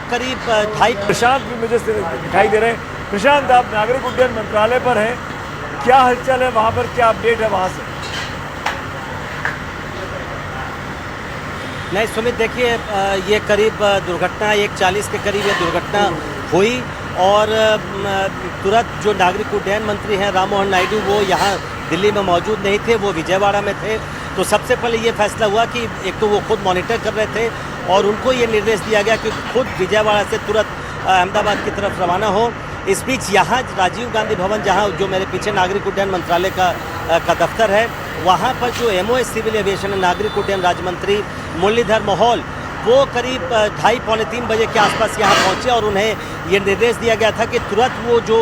करीब 2.5। प्रशांत भी मुझे दिखाई दे रहे हैं। प्रशांत, आप नागरिक उड्डयन मंत्रालय पर हैं, क्या हलचल है वहाँ पर, क्या अपडेट है वहाँ से? नहीं सुमित, देखिए ये करीब दुर्घटना 1:40 के करीब ये दुर्घटना हुई और तुरंत जो नागरिक उड्डयन मंत्री हैं राम मोहन नायडू वो यहाँ दिल्ली में मौजूद नहीं थे, वो विजयवाड़ा में थे। तो सबसे पहले ये फैसला हुआ कि एक तो वो खुद मॉनिटर कर रहे थे और उनको ये निर्देश दिया गया कि खुद विजयवाड़ा से तुरंत अहमदाबाद की तरफ रवाना हो। इस बीच यहाँ राजीव गांधी भवन, जहाँ जो मेरे पीछे नागरिक उड्डयन मंत्रालय का दफ्तर है, वहाँ पर जो MOA सिविल एविएशन नागरिक उड्डयन राज्य मंत्री मुरलीधर मोहोल वो करीब 2:30-3 बजे के आसपास यहाँ पहुँचे और उन्हें ये निर्देश दिया गया था कि तुरंत वो जो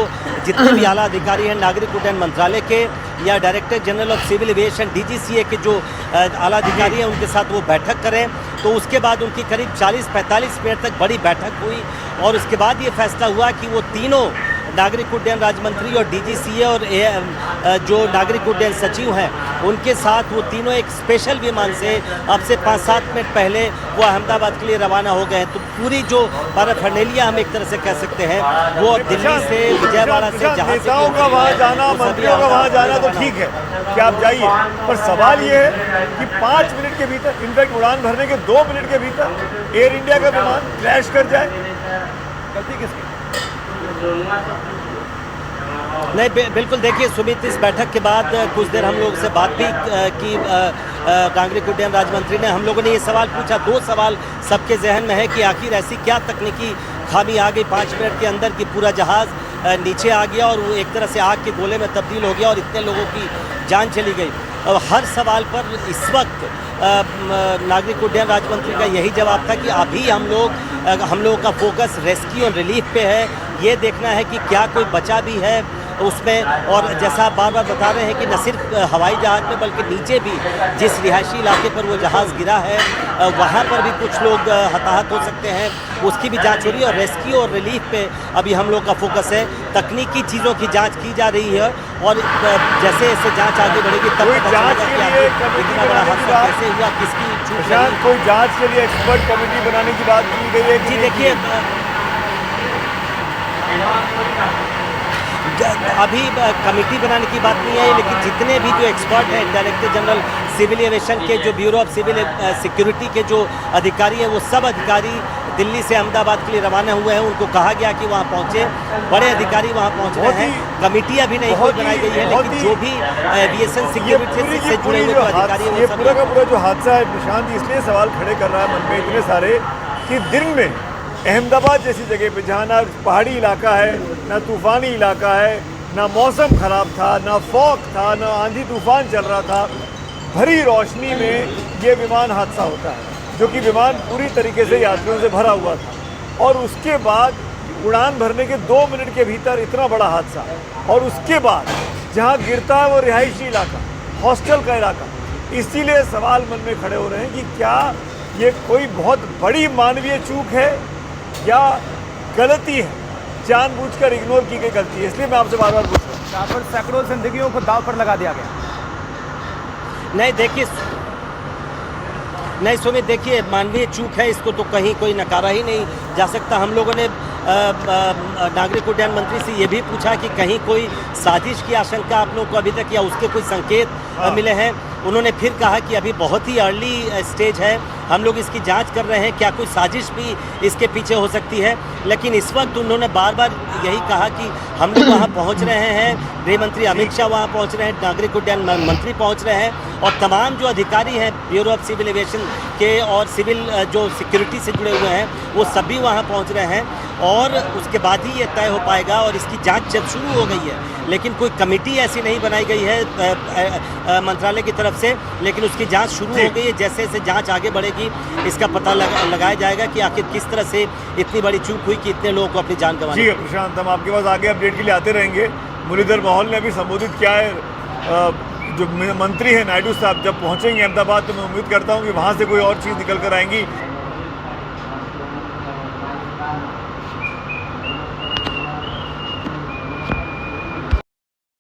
जितने भी आला अधिकारी हैं नागरिक उड्डयन मंत्रालय के या director general of civil aviation DGCA के जो आला अधिकारी हैं उनके साथ वो बैठक करें। तो उसके बाद उनकी करीब 40-45 मिनट तक बड़ी बैठक हुई और उसके बाद ये फैसला हुआ कि वो तीनों नागरिक उड्डयन राज्य मंत्री और DGCA और जो नागरिक उड्डयन सचिव हैं उनके साथ वो तीनों एक स्पेशल विमान से अब से 5-7 मिनट पहले वो अहमदाबाद के लिए रवाना हो गए हैं। तो पूरी जो पैराफर्नेलिया हम एक तरह से कह सकते हैं वो दिल्ली से विजयवाड़ा से जहाँ नेताओं का वहाँ जाना, मंत्रियों का वहाँ जाना तो ठीक है कि आप जाइए, पर सवाल ये है कि 5 मिनट के भीतर, इनफैक्ट उड़ान भरने के 2 मिनट के भीतर एयर इंडिया का विमान क्रैश कर जाए, गलती किसकी? नहीं बिल्कुल, देखिए सुमित, इस बैठक के बाद कुछ देर हम लोगों से बात भी की नागरिक उड्डयन राज्य मंत्री ने। हम लोगों ने ये सवाल पूछा, 2 सवाल सबके जहन में है कि आखिर ऐसी क्या तकनीकी खामी आ गई 5 मिनट के अंदर कि पूरा जहाज़ नीचे आ गया और वो एक तरह से आग के गोले में तब्दील हो गया और इतने लोगों की जान चली गई। और हर सवाल पर इस वक्त नागरिक उड्डयन राज्य मंत्री का यही जवाब था कि अभी हम लोगों का फोकस रेस्क्यू और रिलीफ पे है। ये देखना है कि क्या कोई बचा भी है उसमें, और जैसा आप बार बार बता रहे हैं कि न सिर्फ हवाई जहाज़ में बल्कि नीचे भी जिस रिहायशी इलाके पर वो जहाज़ गिरा है वहाँ पर भी कुछ लोग हताहत हो सकते हैं, उसकी भी जांच हो रही है। और रेस्क्यू और रिलीफ पे अभी हम लोग का फोकस है। तकनीकी चीज़ों की जांच की जा रही है और जैसे जैसे जांच आगे बढ़ेगी तब इतना बड़ा हादसा कैसे हुआ, किसकी चूक रही। कोई जाँच के लिए एक्सपर्ट कमेटी बनाने की बात की गई है? जी देखिए, अभी कमेटी बनाने की बात नहीं है, लेकिन जितने भी जो एक्सपर्ट हैं, डायरेक्टर जनरल सिविल एविएशन के, जो ब्यूरो ऑफ सिविल सिक्योरिटी के जो अधिकारी हैं, वो सब अधिकारी दिल्ली से अहमदाबाद के लिए रवाना हुए हैं। उनको कहा गया कि वहाँ पहुँचे, बड़े अधिकारी वहाँ पहुँच रहे हैं। कमेटी अभी नहीं कोई बनाई गई है, लेकिन जो भी एविएशन सिक्योरिटी से जुड़े हुए अधिकारी हैं, ये पूरा का पूरा जो हादसा है प्रशांत, इसलिए सवाल खड़े कर रहा है मन में इतने सारे कि दिन में अहमदाबाद जैसी जगह पे जहाँ ना पहाड़ी इलाका है, ना तूफ़ानी इलाका है, ना मौसम ख़राब था, ना फॉग था, ना आंधी तूफ़ान चल रहा था, भरी रोशनी में ये विमान हादसा होता है, जो कि विमान पूरी तरीके से यात्रियों से भरा हुआ था। और उसके बाद उड़ान भरने के 2 मिनट के भीतर इतना बड़ा हादसा, और उसके बाद जहाँ गिरता है वो रिहायशी इलाका, हॉस्टल का इलाका। इसीलिए सवाल मन में खड़े हो रहे हैं कि क्या ये कोई बहुत बड़ी मानवीय चूक है या गलती है, जानबूझकर इग्नोर की गई गलती है? इसलिए मैं आपसे बार बार पूछ रहा हूँ। यहाँ पर सैकड़ों जिंदगियों को दांव पर लगा दिया गया। नहीं देखिए, नहीं सुमित, देखिए मानवीय चूक है, इसको तो कहीं कोई नकारा ही नहीं जा सकता। हम लोगों ने नागरिक उड्डयन मंत्री से ये भी पूछा कि कहीं कोई साजिश की आशंका आप लोगों को अभी तक या उसके कोई संकेत मिले हैं। उन्होंने फिर कहा कि अभी बहुत ही अर्ली स्टेज है, हम लोग इसकी जांच कर रहे हैं, क्या कोई साजिश भी इसके पीछे हो सकती है। लेकिन इस वक्त उन्होंने बार बार यही कहा कि हम लोग वहाँ पहुँच रहे हैं, गृह मंत्री अमित शाह वहाँ पहुँच रहे हैं, नागरिक उड्डयन मंत्री पहुँच रहे हैं और तमाम जो अधिकारी हैं ब्यूरो ऑफ सिविल एविएशन के और सिविल जो सिक्योरिटी से जुड़े हुए हैं वो सभी वहाँ पहुँच रहे हैं। और उसके बाद ही ये तय हो पाएगा और इसकी जांच जब शुरू हो गई है, लेकिन कोई कमेटी ऐसी नहीं बनाई गई है मंत्रालय की तरफ से, लेकिन उसकी जांच शुरू हो गई है। जैसे जैसे जांच आगे बढ़ेगी इसका पता लगाया जाएगा कि आखिर किस तरह से इतनी बड़ी चूक हुई कि इतने लोगों को अपनी जान गंवानी। ठीक है प्रशांत, हम आपके पास आगे अपडेट के लिए आते रहेंगे। मुरलीधर मोहोल ने भी संबोधित किया है जो मंत्री हैं नायडू साहब, जब पहुँचेंगे अहमदाबाद तो मैं उम्मीद करता हूँ कि वहाँ से कोई और चीज़ निकल कर आएंगी।